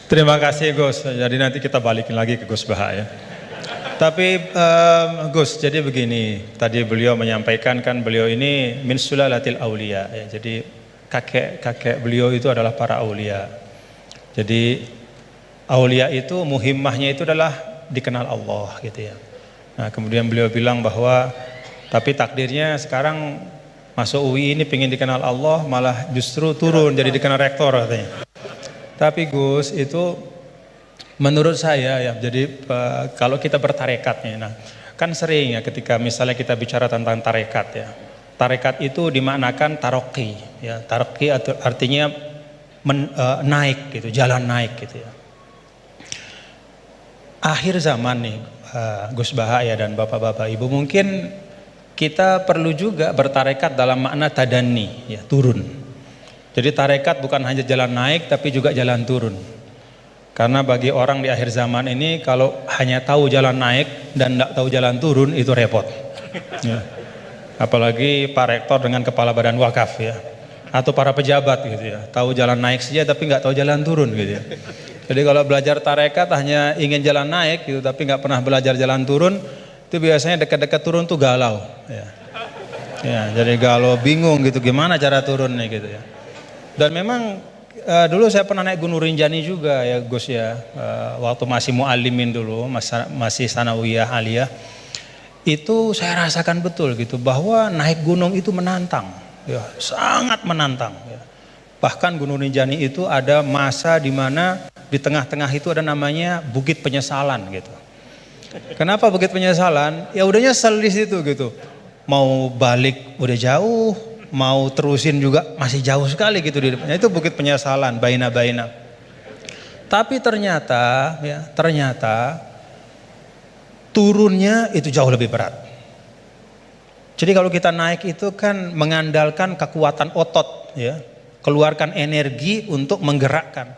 Terima kasih Gus. Jadi nanti kita balikin lagi ke Gus Baha ya. Tapi Gus, jadi begini, tadi beliau menyampaikan kan beliau ini min sulalatil aulia ya. Jadi kakek beliau itu adalah para aulia. Jadi aulia itu muhimmahnya itu adalah dikenal Allah gitu ya. Nah, kemudian beliau bilang bahwa tapi takdirnya sekarang masuk UI ini pengen dikenal Allah malah justru turun jadi dikenal rektor katanya. Tapi Gus itu menurut saya ya, jadi kalau kita bertarekatnya, nah kan sering ya ketika misalnya kita bicara tentang tarekat ya, tarekat itu dimaknakan taroki ya, taroki artinya naik gitu, jalan naik gitu ya. Akhir zaman nih Gus Baha ya dan bapak-bapak ibu, mungkin kita perlu juga bertarekat dalam makna tadani ya, turun. Jadi tarekat bukan hanya jalan naik tapi juga jalan turun. Karena bagi orang di akhir zaman ini kalau hanya tahu jalan naik dan tidak tahu jalan turun itu repot ya. Apalagi Pak Rektor dengan Kepala Badan Wakaf ya, atau para pejabat gitu ya, tahu jalan naik saja tapi nggak tahu jalan turun gitu ya. Jadi kalau belajar tarekat hanya ingin jalan naik gitu tapi nggak pernah belajar jalan turun, itu biasanya dekat-dekat turun tuh galau ya. Ya, jadi galau, bingung gitu gimana cara turunnya gitu ya. Dan memang dulu saya pernah naik Gunung Rinjani juga ya Gus ya, waktu masih mu'alimin dulu, masih sanawiyah aliyah, itu saya rasakan betul gitu bahwa naik gunung itu menantang ya, sangat menantang ya. Bahkan Gunung Rinjani itu ada masa di mana di tengah-tengah itu ada namanya Bukit Penyesalan gitu. Kenapa Bukit Penyesalan? Ya udah nyesel di situ gitu, mau balik udah jauh, mau terusin juga masih jauh sekali gitu di depannya. Itu Bukit Penyesalan, baina. Tapi ternyata turunnya itu jauh lebih berat. Jadi kalau kita naik itu kan mengandalkan kekuatan otot ya, keluarkan energi untuk menggerakkan.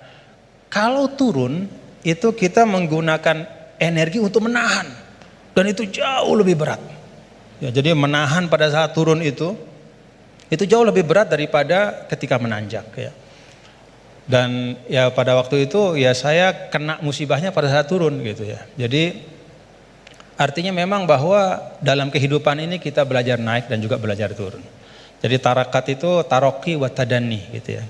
Kalau turun itu kita menggunakan energi untuk menahan, dan itu jauh lebih berat. Ya, jadi menahan pada saat turun itu jauh lebih berat daripada ketika menanjak ya. Dan ya pada waktu itu ya saya kena musibahnya pada saat turun gitu ya. Jadi artinya memang bahwa dalam kehidupan ini kita belajar naik dan juga belajar turun. Jadi tarakat itu taroki wa tadani gitu ya.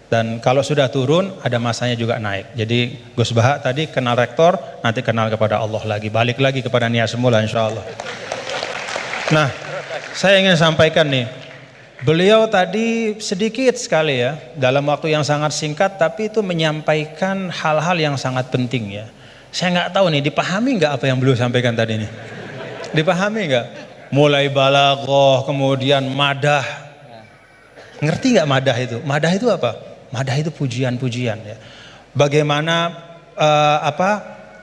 Dan kalau sudah turun ada masanya juga naik. Jadi Gus Baha tadi kenal rektor, nanti kenal kepada Allah lagi, balik lagi kepada niat semula insyaallah. Nah, saya ingin sampaikan nih, beliau tadi sedikit sekali ya, dalam waktu yang sangat singkat, tapi itu menyampaikan hal-hal yang sangat penting ya. Saya nggak tahu nih, dipahami nggak apa yang beliau sampaikan tadi nih? Dipahami nggak? Mulai balaghah, kemudian madah. Ngerti nggak madah itu? Madah itu apa? Madah itu pujian-pujian ya. Bagaimana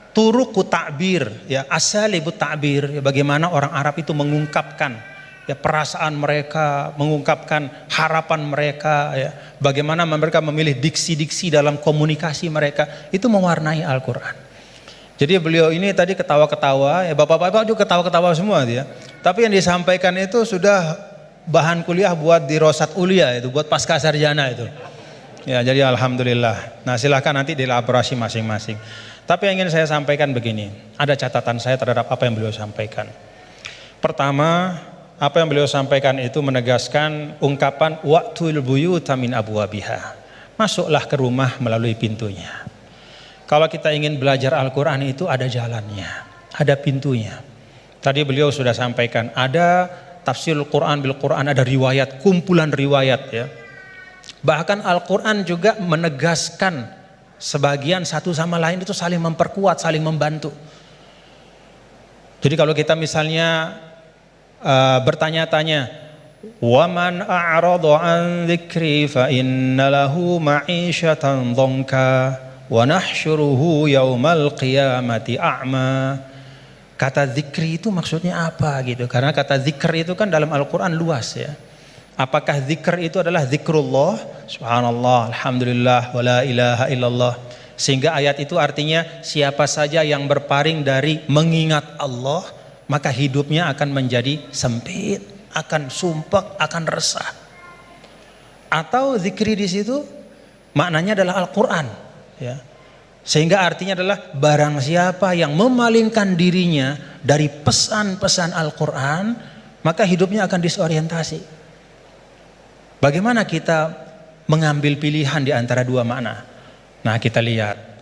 turuku ta'bir ya, asalibut ta'bir ya, bagaimana orang Arab itu mengungkapkan ya perasaan mereka, mengungkapkan harapan mereka ya, bagaimana mereka memilih diksi-diksi dalam komunikasi mereka, itu mewarnai Al-Qur'an. Jadi beliau ini tadi ketawa-ketawa ya, bapak-bapak juga ketawa-ketawa semua ya. Tapi yang disampaikan itu sudah bahan kuliah buat di Rosat Ulia itu, buat pasca sarjana itu. Ya, jadi alhamdulillah. Nah, silahkan nanti dielaborasi masing-masing. Tapi yang ingin saya sampaikan begini, ada catatan saya terhadap apa yang beliau sampaikan. Pertama, apa yang beliau sampaikan itu menegaskan ungkapan wa'tul buyuta min abwabiha. Masuklah ke rumah melalui pintunya. Kalau kita ingin belajar Al-Quran itu ada jalannya, ada pintunya. Tadi beliau sudah sampaikan, ada tafsir Al-Quran bil Quran, ada riwayat, kumpulan riwayat ya. Bahkan Al-Quran juga menegaskan sebagian satu sama lain itu saling memperkuat, saling membantu. Jadi kalau kita misalnya bertanya-tanya, wa man a'rada an dzikri fa inna lahu ma'isyatan dhanka wa nahsyuruhu yaumal qiyamati a'ma. Kata zikri itu maksudnya apa gitu? Karena kata zikr itu kan dalam Al-Quran luas ya. Apakah zikr itu adalah zikrullah, subhanallah, alhamdulillah, wa la ilaha illallah, sehingga ayat itu artinya siapa saja yang berpaling dari mengingat Allah maka hidupnya akan menjadi sempit, akan sumpek, akan resah. Atau zikri di situ maknanya adalah Al-Quran, ya. Sehingga artinya adalah barang siapa yang memalingkan dirinya dari pesan-pesan Al-Quran, maka hidupnya akan disorientasi. Bagaimana kita mengambil pilihan di antara dua makna? Nah, kita lihat.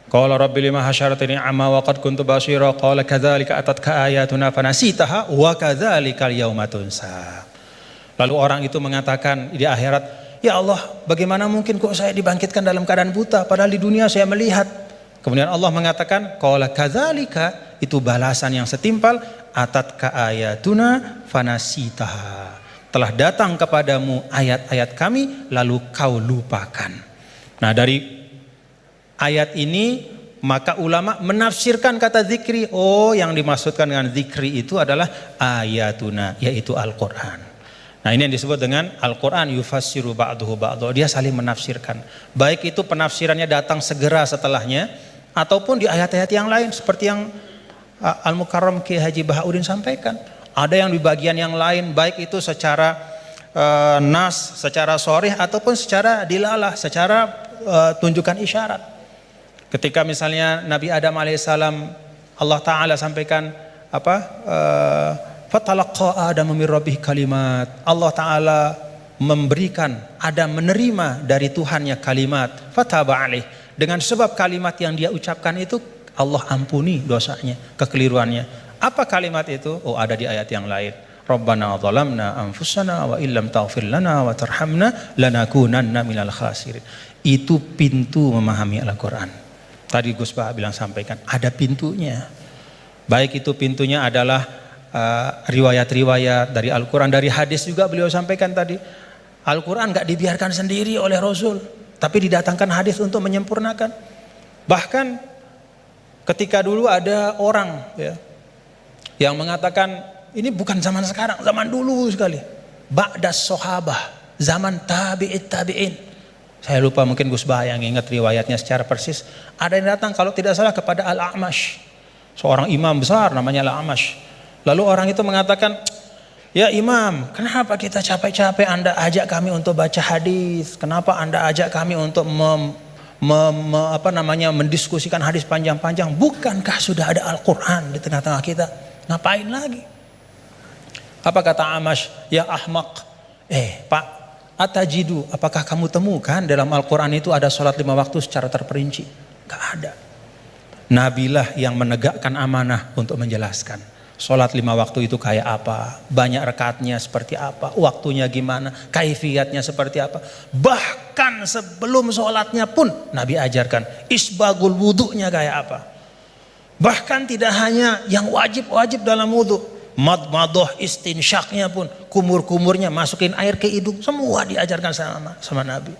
Qala rabbi lima hasyaratini amma wa qad kuntu basira qala kadzalika atatka ayatuna fanasitaha wa kadzalikal yauma tunsa. Lalu orang itu mengatakan di akhirat, ya Allah, bagaimana mungkin kok saya dibangkitkan dalam keadaan buta padahal di dunia saya melihat. Kemudian Allah mengatakan qala kadzalika, itu balasan yang setimpal, atatka ayatuna fanasitaha. Telah datang kepadamu ayat-ayat kami lalu kau lupakan. Nah, dari ayat ini maka ulama menafsirkan kata zikri. Oh, yang dimaksudkan dengan zikri itu adalah ayatuna, yaitu Al-Quran. Nah, ini yang disebut dengan Al-Quran yufassiru ba'duhu ba'duhu. Dia saling menafsirkan. Baik itu penafsirannya datang segera setelahnya, ataupun di ayat-ayat yang lain seperti yang Al-Mukarram Ki Haji Bahauddin sampaikan. Ada yang di bagian yang lain, baik itu secara nas, secara sharih, ataupun secara dilalah, secara tunjukkan isyarat. Ketika misalnya Nabi Adam alaihissalam, Allah Ta'ala sampaikan apa? Fatalaqa Adam min rabbih kalimat. Allah Ta'ala memberikan Adam menerima dari Tuhannya kalimat. Fataba alaih. Dengan sebab kalimat yang dia ucapkan itu, Allah ampuni dosanya, kekeliruannya. Apa kalimat itu? Oh, ada di ayat yang lain. Rabbana zalamna anfusana wa illam taghfir lana wa tarhamna lanakunanna minal khasirin. Itu pintu memahami Al-Quran. Tadi Gus Bah bilang sampaikan, ada pintunya. Baik itu pintunya adalah riwayat-riwayat dari Al-Quran, dari hadis juga beliau sampaikan tadi. Al-Quran gak dibiarkan sendiri oleh Rasul, tapi didatangkan hadis untuk menyempurnakan. Bahkan ketika dulu ada orang, ya, yang mengatakan ini bukan zaman sekarang, zaman dulu sekali. Ba'das sahabah, zaman tabi'it tabi'in. Saya lupa, mungkin Gus Bah yang ingat riwayatnya secara persis. Ada yang datang kalau tidak salah kepada Al-A'mash, seorang imam besar namanya Al-A'mash. Lalu orang itu mengatakan, ya imam, kenapa kita capek-capek Anda ajak kami untuk baca hadis? Kenapa Anda ajak kami untuk mendiskusikan hadis panjang-panjang? Bukankah sudah ada Al-Quran di tengah-tengah kita? Ngapain lagi? Apa kata Amash? Ya ahmaq. Pak, atajidu, apakah kamu temukan dalam Al-Quran itu ada sholat 5 waktu secara terperinci? Gak ada. Nabilah yang menegakkan amanah untuk menjelaskan sholat 5 waktu itu kayak apa, banyak rakaatnya seperti apa, waktunya gimana, kaifiyatnya seperti apa. Bahkan sebelum sholatnya pun Nabi ajarkan isbagul wudunya kayak apa. Bahkan tidak hanya yang wajib-wajib dalam wudu, madmadah istinsyaknya pun, kumur-kumurnya masukin air ke hidung, semua diajarkan sama Nabi.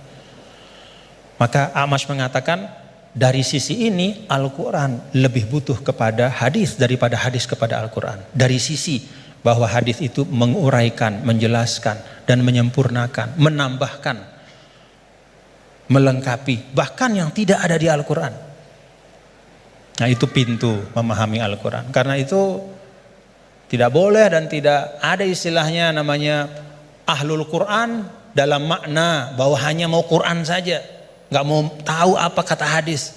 Maka Amash mengatakan, dari sisi ini Al-Quran lebih butuh kepada hadis daripada hadis kepada Al-Quran. Dari sisi bahwa hadis itu menguraikan, menjelaskan, dan menyempurnakan, menambahkan, melengkapi, bahkan yang tidak ada di Al-Quran. Nah, itu pintu memahami Al-Quran. Karena itu tidak boleh dan tidak ada istilahnya namanya ahlul Quran dalam makna bahwa hanya mau Quran saja, nggak mau tahu apa kata hadis.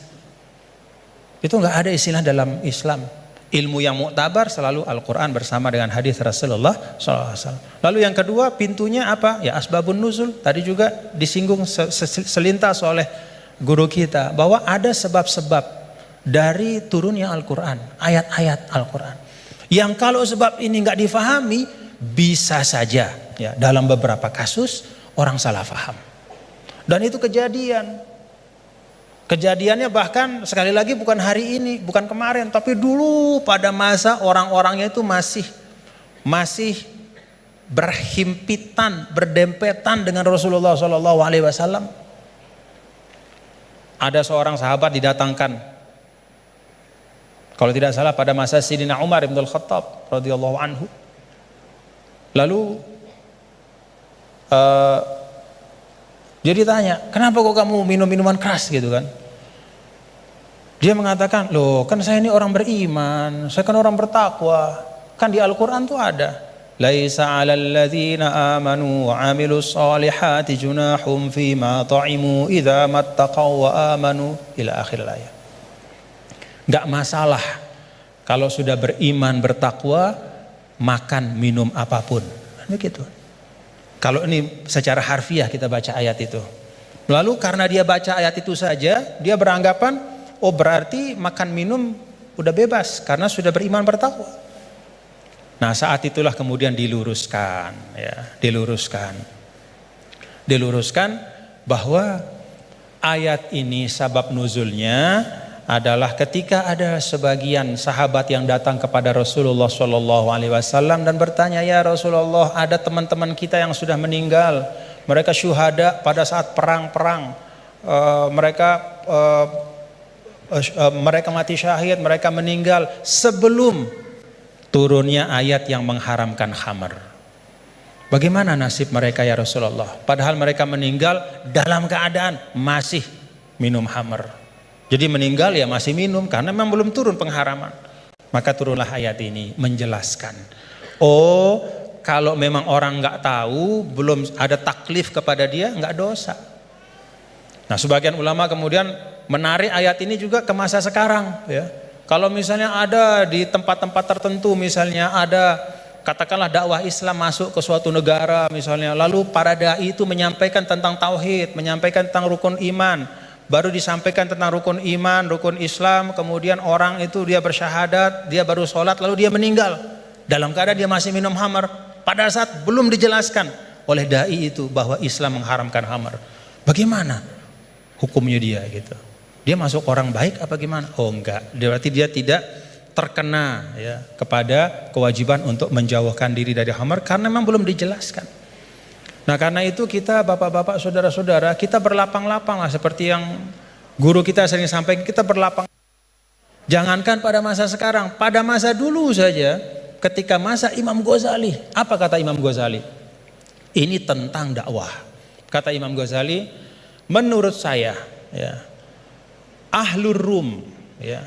Itu nggak ada istilah dalam Islam. Ilmu yang muktabar selalu Al-Quran bersama dengan hadis Rasulullah SAW. Lalu yang kedua pintunya apa? Ya asbabun nuzul. Tadi juga disinggung selintas oleh guru kita bahwa ada sebab-sebab dari turunnya Al-Quran, ayat-ayat Al-Quran. Yang kalau sebab ini nggak difahami, bisa saja ya dalam beberapa kasus orang salah faham. Dan itu kejadian. Kejadiannya bahkan sekali lagi bukan hari ini, bukan kemarin, tapi dulu pada masa orang-orangnya itu masih berhimpitan, berdempetan dengan Rasulullah SAW. Ada seorang sahabat didatangkan, kalau tidak salah pada masa Sayyidina Umar ibn al-Khattab radhiyallahu anhu. Lalu dia ditanya, kenapa kok kamu minum minuman keras gitu kan? Dia mengatakan, loh kan saya ini orang beriman, saya kan orang bertakwa, kan di Al-Quran tuh ada laisa 'alal ladzina amanu wa 'amilus solihati junahum fima ta'imu idza mattaqaw wa amanu ila akhir ayat. Enggak masalah kalau sudah beriman bertakwa makan minum apapun. Begitu. Kalau ini secara harfiah kita baca ayat itu. Lalu karena dia baca ayat itu saja, dia beranggapan, oh berarti makan minum udah bebas karena sudah beriman bertakwa. Nah saat itulah kemudian diluruskan, ya, diluruskan bahwa ayat ini sabab nuzulnya adalah ketika ada sebagian sahabat yang datang kepada Rasulullah SAW dan bertanya, ya Rasulullah, ada teman-teman kita yang sudah meninggal, mereka syuhada pada saat perang-perang, mereka mati syahid, mereka meninggal sebelum turunnya ayat yang mengharamkan khamar. Bagaimana nasib mereka ya Rasulullah? Padahal mereka meninggal dalam keadaan masih minum khamar. Jadi meninggal ya masih minum karena memang belum turun pengharaman. Maka turunlah ayat ini menjelaskan. Oh, kalau memang orang nggak tahu, belum ada taklif kepada dia, nggak dosa. Nah, sebagian ulama kemudian menarik ayat ini juga ke masa sekarang. Ya, kalau misalnya ada di tempat-tempat tertentu, misalnya ada katakanlah dakwah Islam masuk ke suatu negara, misalnya, lalu para dai itu menyampaikan tentang tauhid, menyampaikan tentang rukun iman. Baru disampaikan tentang rukun iman, rukun Islam, kemudian orang itu dia bersyahadat, dia baru sholat, lalu dia meninggal dalam keadaan dia masih minum khamar. Pada saat belum dijelaskan oleh dai itu bahwa Islam mengharamkan khamar, bagaimana hukumnya dia gitu? Dia masuk orang baik apa gimana? Oh enggak, berarti dia tidak terkena ya kepada kewajiban untuk menjauhkan diri dari khamar karena memang belum dijelaskan. Nah karena itu kita bapak-bapak saudara-saudara kita berlapang-lapang lah seperti yang guru kita sering sampaikan, kita berlapang. Jangankan pada masa sekarang, pada masa dulu saja ketika masa Imam Ghazali. Apa kata Imam Ghazali? Ini tentang dakwah. Kata Imam Ghazali, menurut saya ya, Ahlur Rum ya,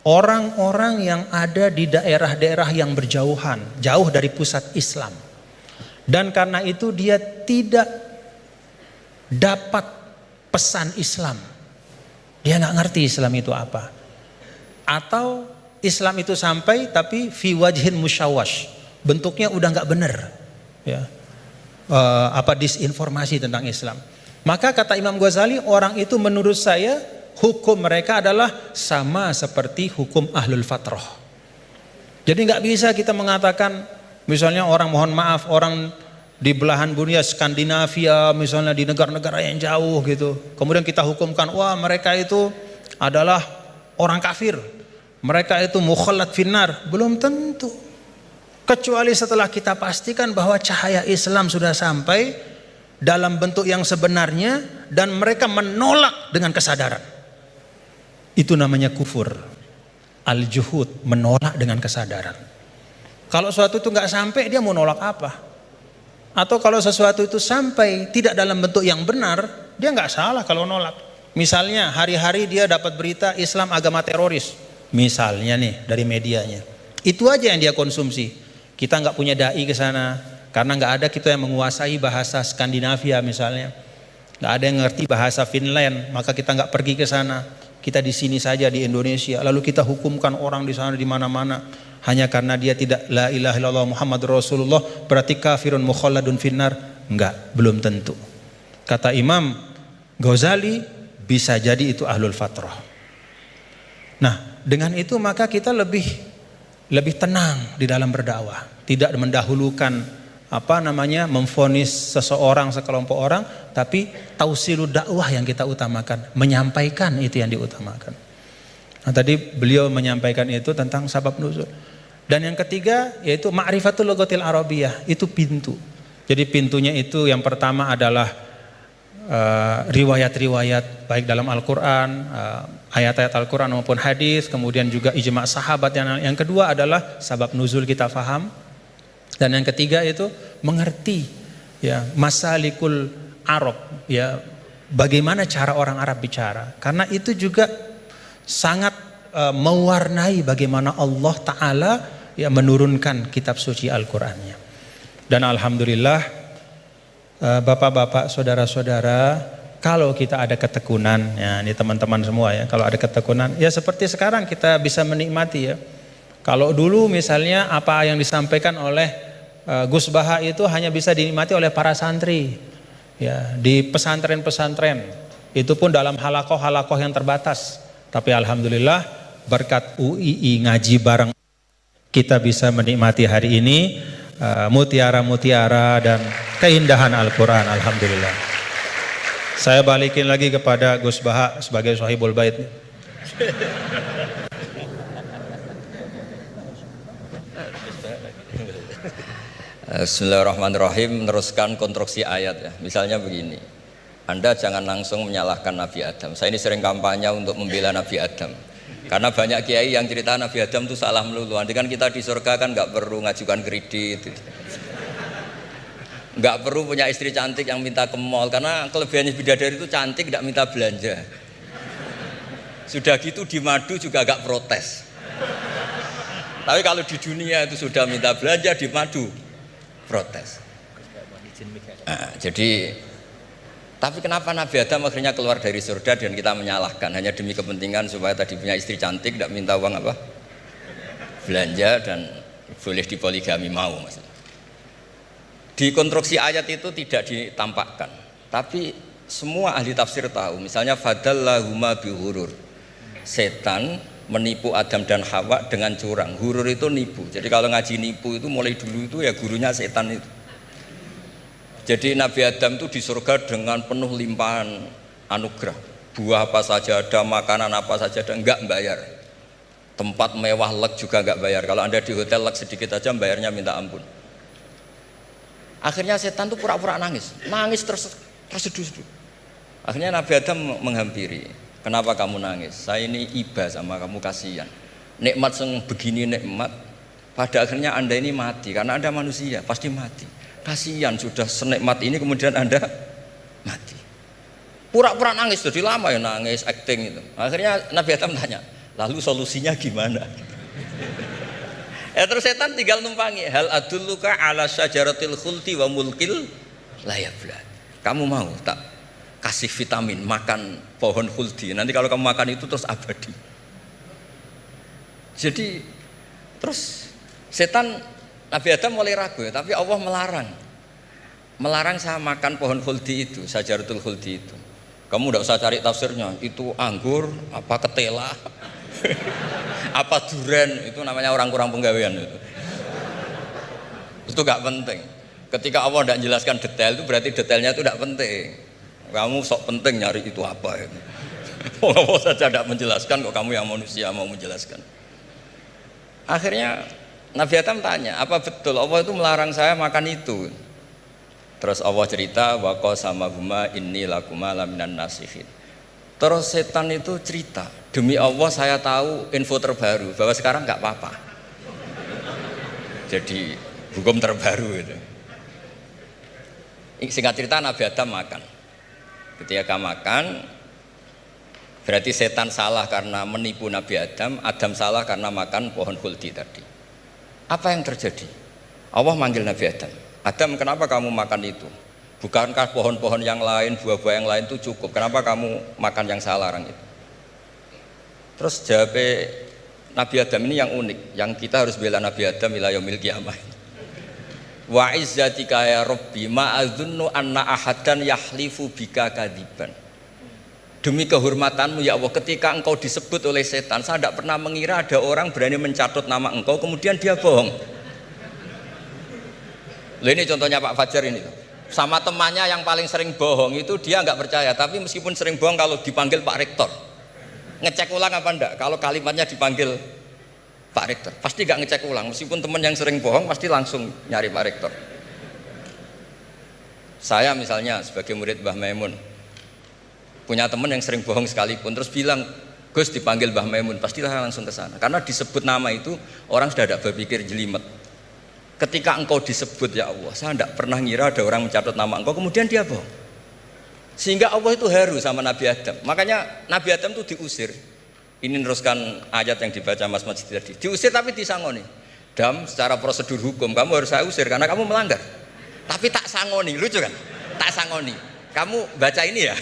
orang-orang yang ada di daerah-daerah yang berjauhan, jauh dari pusat Islam. Dan karena itu dia tidak dapat pesan Islam. Dia nggak ngerti Islam itu apa. Atau Islam itu sampai tapi fi wajhin musyawash, bentuknya udah nggak benar. Ya. Disinformasi tentang Islam. Maka kata Imam Ghazali, orang itu menurut saya hukum mereka adalah sama seperti hukum ahlul fatrah. Jadi nggak bisa kita mengatakan misalnya orang, mohon maaf, orang di belahan dunia Skandinavia misalnya di negara-negara yang jauh gitu, kemudian kita hukumkan wah mereka itu adalah orang kafir, mereka itu mukhallat finnar. Belum tentu, kecuali setelah kita pastikan bahwa cahaya Islam sudah sampai dalam bentuk yang sebenarnya dan mereka menolak dengan kesadaran. Itu namanya kufur al-juhud, menolak dengan kesadaran. Kalau sesuatu itu nggak sampai, dia mau nolak apa? Atau kalau sesuatu itu sampai tidak dalam bentuk yang benar, dia nggak salah kalau nolak. Misalnya hari-hari dia dapat berita Islam agama teroris, misalnya nih dari medianya, itu aja yang dia konsumsi. Kita nggak punya dai ke sana karena nggak ada kita yang menguasai bahasa Skandinavia misalnya, nggak ada yang ngerti bahasa Finland, maka kita nggak pergi ke sana. Kita di sini saja di Indonesia, lalu kita hukumkan orang di sana di mana-mana. Hanya karena dia tidak la ilaha illallah Muhammadur Rasulullah berarti kafirun mukhalladun finnar? Enggak, belum tentu. Kata Imam Ghazali, bisa jadi itu ahlul fatrah. Nah, dengan itu maka kita lebih tenang di dalam berdakwah, tidak mendahulukan memvonis seseorang, sekelompok orang, tapi tausilud dakwah yang kita utamakan, menyampaikan itu yang diutamakan. Nah, tadi beliau menyampaikan itu tentang sabab nuzul. Dan yang ketiga yaitu ma'rifatul lughatil arabiyah, itu pintu. Jadi pintunya itu yang pertama adalah riwayat-riwayat baik dalam Al-Qur'an, ayat-ayat Al-Qur'an maupun hadis, kemudian juga ijma' sahabat. Yang kedua adalah sabab nuzul kita faham. Dan yang ketiga itu mengerti ya masalikul Arab, ya bagaimana cara orang Arab bicara. Karena itu juga sangat mewarnai bagaimana Allah Ta'ala ya menurunkan kitab suci Al-Qur'annya. Dan alhamdulillah bapak-bapak, saudara-saudara, kalau kita ada ketekunan, ya ini teman-teman semua ya, kalau ada ketekunan, ya seperti sekarang kita bisa menikmati ya. Kalau dulu misalnya apa yang disampaikan oleh Gus Baha itu hanya bisa dinikmati oleh para santri, ya di pesantren-pesantren, itu pun dalam halakoh-halakoh yang terbatas. Tapi alhamdulillah berkat UII ngaji bareng kita bisa menikmati hari ini mutiara-mutiara dan keindahan Al-Quran. Alhamdulillah. Saya balikin lagi kepada Gus Baha sebagai Sahibul Bait. Bismillahirrahmanirrahim. Meneruskan konstruksi ayat ya. Misalnya begini, Anda jangan langsung menyalahkan Nabi Adam. Saya ini sering kampanye untuk membela Nabi Adam, karena banyak kiai yang cerita Nabi Adam itu salah melulu. Nanti kan kita di surga kan nggak perlu ngajukan kredit, nggak perlu punya istri cantik yang minta ke mall, karena kelebihannya bidadari itu cantik, nggak minta belanja. Sudah gitu di madu juga nggak protes. Tapi kalau di dunia itu sudah minta belanja, di madu protes. Nah, jadi tapi kenapa Nabi Adam akhirnya keluar dari surga dan kita menyalahkan hanya demi kepentingan supaya tadi punya istri cantik, tidak minta uang apa belanja dan boleh dipoligami mau maksudnya. Di konstruksi ayat itu tidak ditampakkan, tapi semua ahli tafsir tahu. Misalnya fadallahuma bihurur, setan menipu Adam dan Hawa dengan curang. Hurur itu nipu. Jadi kalau ngaji nipu itu mulai dulu itu ya gurunya setan itu. Jadi Nabi Adam itu di surga dengan penuh limpahan anugerah. Buah apa saja ada, makanan apa saja ada, enggak bayar. Tempat mewah leg juga enggak bayar. Kalau Anda di hotel leg sedikit aja bayarnya minta ampun. Akhirnya setan itu pura-pura nangis. Nangis terseduh-seduh. Akhirnya Nabi Adam menghampiri. Kenapa kamu nangis? Saya ini iba sama kamu, kasihan. Nikmat begini nikmat, pada akhirnya Anda ini mati. Karena Anda manusia, pasti mati. Kasihan sudah senikmat ini kemudian Anda mati. Pura-pura nangis, jadi lama ya nangis, acting itu. Akhirnya Nabi Adam tanya, lalu solusinya gimana? Terus setan tinggal numpangi. Hal adulluka ala syajaratil khuldi wa mulkil la yafla. Kamu mau tak kasih vitamin, makan pohon khuldi. Nanti kalau kamu makan itu terus abadi. Jadi terus setan, Nabi Adam mulai ragu ya, tapi Allah melarang saya makan pohon khuldi itu, syajaratul khuldi itu. Kamu tidak usah cari tafsirnya, itu anggur, apa ketela, apa duren, itu namanya orang kurang penggawean itu. Itu gak penting. Ketika Allah tidak jelaskan detail itu berarti detailnya itu tidak penting. Kamu sok penting nyari itu apa ya. Allah saja tidak menjelaskan, kok kamu yang manusia mau menjelaskan. Akhirnya Nabi Adam tanya, apa betul Allah itu melarang saya makan itu? Terus Allah cerita, wa qasamahuma inni lakuma laminan nasihin. Terus setan itu cerita, demi Allah saya tahu info terbaru bahwa sekarang nggak apa-apa. Jadi hukum terbaru itu. Singkat cerita Nabi Adam makan. Ketika makan, berarti setan salah karena menipu Nabi Adam, Adam salah karena makan pohon khuldi tadi. Apa yang terjadi? Allah manggil Nabi Adam. Adam, kenapa kamu makan itu? Bukankah pohon-pohon yang lain, buah-buah yang lain itu cukup? Kenapa kamu makan yang saya larang itu? Terus jawab Nabi Adam ini yang unik, yang kita harus bela Nabi Adam ila yaumil qiyamah. Wa izzatika ya Rabbi ma adzunnu anna ahadan yahlifu bika kadziban. Demi kehormatanmu ya Allah, ketika engkau disebut oleh setan, saya tidak pernah mengira ada orang berani mencatut nama engkau kemudian dia bohong. Loh, ini contohnya Pak Fajar ini. Sama temannya yang paling sering bohong itu dia nggak percaya, tapi meskipun sering bohong kalau dipanggil Pak Rektor, ngecek ulang apa enggak? Kalau kalimatnya dipanggil Pak Rektor, pasti nggak ngecek ulang. Meskipun teman yang sering bohong pasti langsung nyari Pak Rektor. Saya misalnya sebagai murid Mbah Maimun, punya teman yang sering bohong sekalipun, terus bilang, Gus dipanggil Mbah Maimun, pastilah langsung ke sana. Karena disebut nama itu, orang sudah tidak berpikir jelimet. Ketika engkau disebut ya Allah, saya tidak pernah ngira ada orang mencatat nama engkau, kemudian dia bohong. Sehingga Allah itu haru sama Nabi Adam. Makanya Nabi Adam itu diusir. Ini meneruskan ayat yang dibaca Mas Majid tadi. Diusir tapi disangoni. Dam, secara prosedur hukum kamu harus saya usir karena kamu melanggar. Tapi tak sangoni, lucu kan? Tak sangoni. Kamu baca ini ya.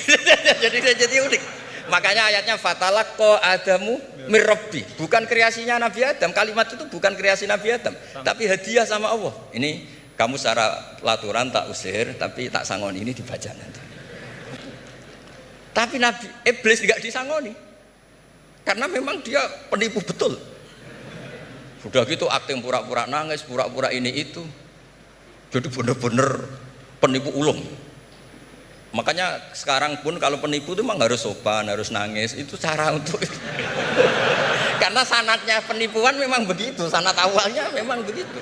jadi unik. Makanya ayatnya fatalaqqa Adamu mir Rabbi. Bukan kreasinya Nabi Adam. Kalimat itu bukan kreasi Nabi Adam, tapi hadiah sama Allah. Ini kamu secara laturan tak usir, tapi tak sangoni, ini dibaca nanti. Tapi Nabi Iblis tidak disangoni. Karena memang dia penipu betul. Sudah gitu akting pura-pura nangis, pura-pura ini itu. Jadi benar-benar penipu ulung. Makanya sekarang pun kalau penipu itu memang harus sopan, harus nangis. Itu cara untuk itu. Karena sanatnya penipuan memang begitu. Sanat awalnya memang begitu.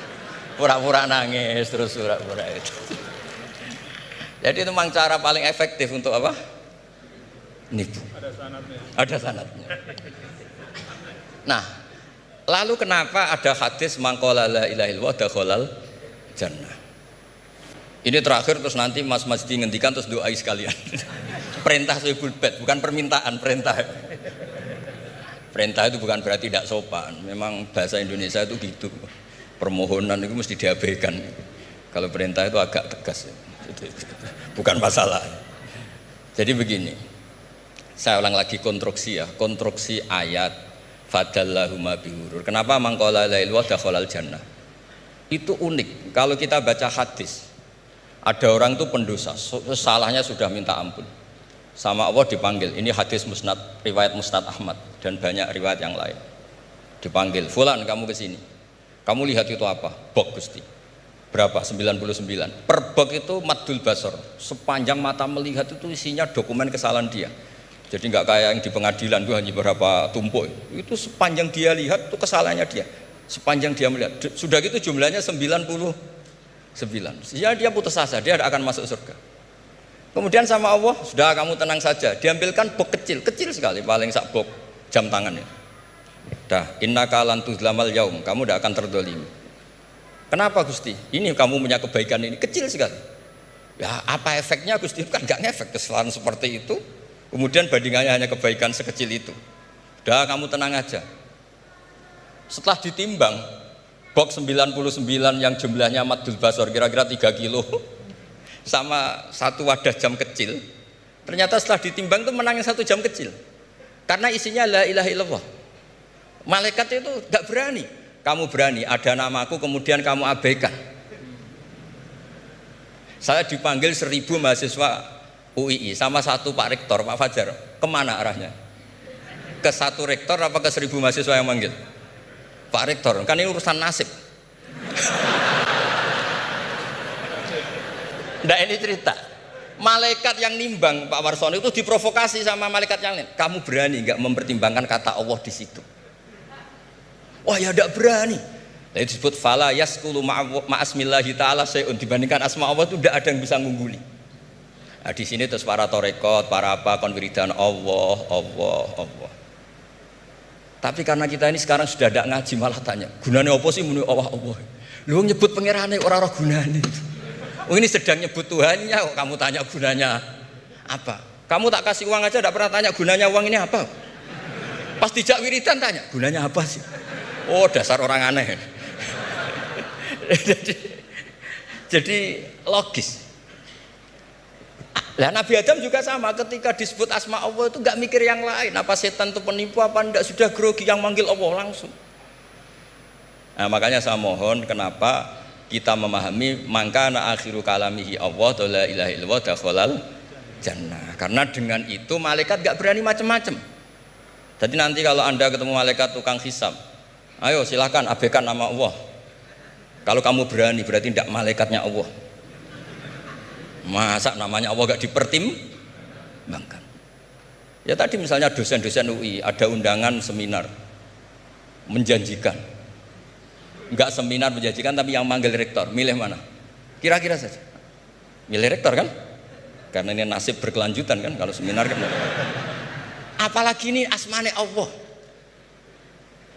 Pura-pura nangis, terus pura-pura itu. Jadi itu memang cara paling efektif untuk apa? Nipu. Ada sanatnya. Ada sanatnya. Nah, lalu kenapa ada hadis mangqala la ilaha illallah dakhalal jannah? Ini terakhir terus nanti Mas Masdi ngendikan terus doai sekalian. Perintah Sohibul Bait, bukan permintaan, perintah. Perintah itu bukan berarti tidak sopan. Memang bahasa Indonesia itu gitu. Permohonan itu mesti diabaikan. Kalau perintah itu agak tegas. Bukan masalah. Jadi begini. Saya ulang lagi konstruksi ya, konstruksi ayat fadallahuma bihurur. Kenapa mangqala la ilaha dakhalal jannah? Itu unik. Kalau kita baca hadis, ada orang itu pendosa, salahnya sudah minta ampun. Sama Allah dipanggil. Ini hadis musnad, riwayat Musnad Ahmad dan banyak riwayat yang lain. Dipanggil, "Fulan, kamu ke sini. Kamu lihat itu apa?" "Bok, Gusti." "Berapa?" 99. Per bok itu maddul basar. Sepanjang mata melihat itu isinya dokumen kesalahan dia. Jadi nggak kayak yang di pengadilan itu hanya beberapa tumpuk. Itu sepanjang dia lihat itu kesalahannya dia. Sepanjang dia melihat. Sudah gitu jumlahnya 99. Ya dia putus asa, dia akan masuk surga. Kemudian sama Allah, sudah kamu tenang saja. Diambilkan bok kecil, kecil sekali, paling sak bok jam tangannya. Dah, innaka lan tuzlamal yaum, kamu tidak akan terdolimi. Kenapa Gusti? Ini kamu punya kebaikan ini kecil sekali. Ya apa efeknya Gusti? Kan nggak ngefek kesalahan seperti itu. Kemudian bandingannya hanya kebaikan sekecil itu. Dah kamu tenang aja. Setelah ditimbang, box 99 yang jumlahnya maddul basar kira-kira 3 kilo sama satu wadah jam kecil, ternyata setelah ditimbang itu menangnya 1 jam kecil. Karena isinya la ilaha illallah. Malaikat itu gak berani. Kamu berani, ada namaku kemudian kamu abaikan. Saya dipanggil 1000 mahasiswa UII sama satu Pak Rektor, Pak Fajar. Kemana arahnya? Ke satu rektor apa ke 1000 mahasiswa yang manggil? Pak Rektor, kan ini urusan nasib. Nah ini cerita. Malaikat yang nimbang Pak Warsono itu diprovokasi sama malaikat yang lain. Kamu berani nggak mempertimbangkan kata Allah di situ? Wah ya tidak berani. Nah, itu disebut fala yaskulu ma'asmillahi ta'ala sayun, dibandingkan asma Allah itu tidak ada yang bisa ngungguli. Nah, di sini terus para torekot, para apa konwiridan Allah. Tapi karena kita ini sekarang sudah tidak ngaji malah tanya, gunanya apa sih muni Allah? Lu nyebut pangerane orang gunane. Oh ini sedang nyebut Tuhannya, kok kamu tanya gunanya apa? Kamu tak kasih uang aja tidak pernah tanya gunanya uang ini apa? Pas dijak wiridan tanya, gunanya apa sih? Oh dasar orang aneh. jadi logis. Lah Nabi Adam juga sama, ketika disebut asma Allah itu nggak mikir yang lain, apa setan itu penipu apa enggak, sudah grogi yang manggil Allah langsung. Nah makanya saya mohon, kenapa kita memahami mangkana akhiru kalamihi Allah la ilaha illallah dakhalal jannah, karena dengan itu malaikat nggak berani macam-macam. Jadi nanti kalau Anda ketemu malaikat tukang hisab, ayo silahkan abaikan nama Allah. Kalau kamu berani berarti tidak malaikatnya Allah. Masa namanya Allah gak dipertimbangkan? Ya tadi misalnya dosen-dosen UI ada undangan seminar menjanjikan, enggak seminar menjanjikan tapi yang manggil rektor, milih mana? Kira-kira saja milih rektor kan? Karena ini nasib berkelanjutan kan kalau seminar kan. Apalagi ini asmane Allah.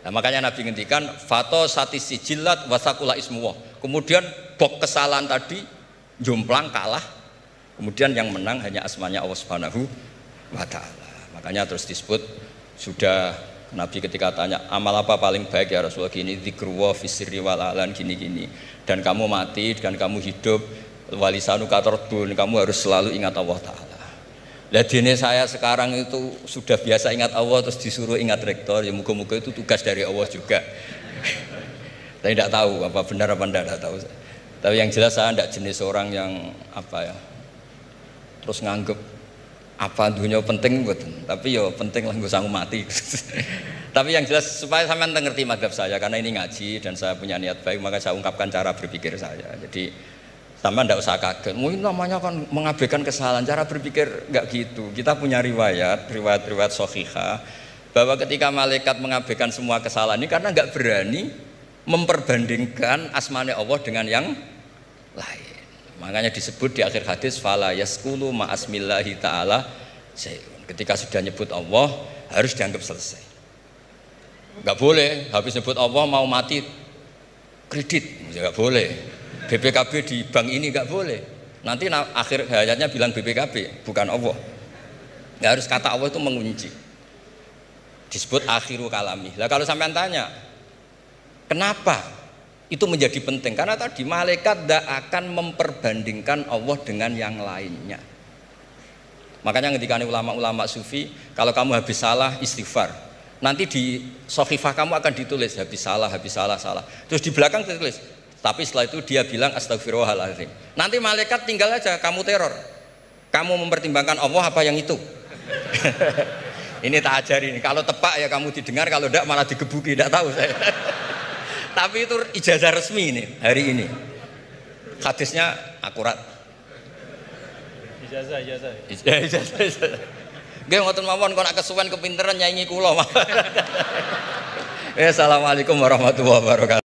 Nah, makanya Nabi ngendikan fato satisi jilat wasakula ismuwah. Kemudian bok kesalahan tadi jomplang kalah. Kemudian yang menang hanya asmanya Allah Subhanahu wa ta'ala. Makanya terus disebut sudah Nabi ketika tanya, amal apa paling baik ya Rasulullah, gini, dzikrullah fisirri wal alan, gini-gini. Dan kamu mati, dan kamu hidup, walisanuka tardun, kamu harus selalu ingat Allah Ta'ala. Lah dene saya sekarang itu sudah biasa ingat Allah, terus disuruh ingat rektor, ya muga-muga itu tugas dari Allah juga. Saya tidak tahu apa benar apa tidak tahu. Tapi yang jelas saya tidak jenis orang yang apa ya, terus nganggep apa dunia penting betul. Tapi yo penting lah gue sanggup mati. Tapi yang jelas supaya sampean ngerti madhab saya, karena ini ngaji dan saya punya niat baik, maka saya ungkapkan cara berpikir saya. Jadi sampean tidak usah kaget. Mungkin namanya kan mengabaikan kesalahan, cara berpikir nggak gitu. Kita punya riwayat sahihah bahwa ketika malaikat mengabaikan semua kesalahan ini karena nggak berani memperbandingkan asmane Allah dengan yang lain. Makanya disebut di akhir hadis fala yaskulu ma asmillahi ta'ala syai'un. Ketika sudah nyebut Allah harus dianggap selesai. Enggak boleh habis nyebut Allah mau mati kredit, enggak boleh. BPKB di bank ini enggak boleh. Nanti akhir hayatnya bilang BPKB bukan Allah. Enggak harus kata Allah itu mengunci. Disebut akhiru kalami. Lah kalau sampean tanya, kenapa itu menjadi penting? Karena tadi malaikat tidak akan memperbandingkan Allah dengan yang lainnya. Makanya ketika ulama-ulama sufi, kalau kamu habis salah istighfar, nanti di sohifah kamu akan ditulis habis salah, salah. Terus di belakang ditulis, tapi setelah itu dia bilang astagfirullahaladzim. Nanti malaikat tinggal aja kamu teror, kamu mempertimbangkan Allah apa yang itu. Ini tak ajarin. Kalau tepak ya kamu didengar, kalau tidak malah digebuki. Tidak tahu saya. Tapi itu ijazah resmi ini hari ini. Hadisnya akurat. Ijazah. Ijazah. Nggih ngoten mawon kok nak kesuwen kepinteran nyanyi kula. Assalamualaikum warahmatullahi wabarakatuh.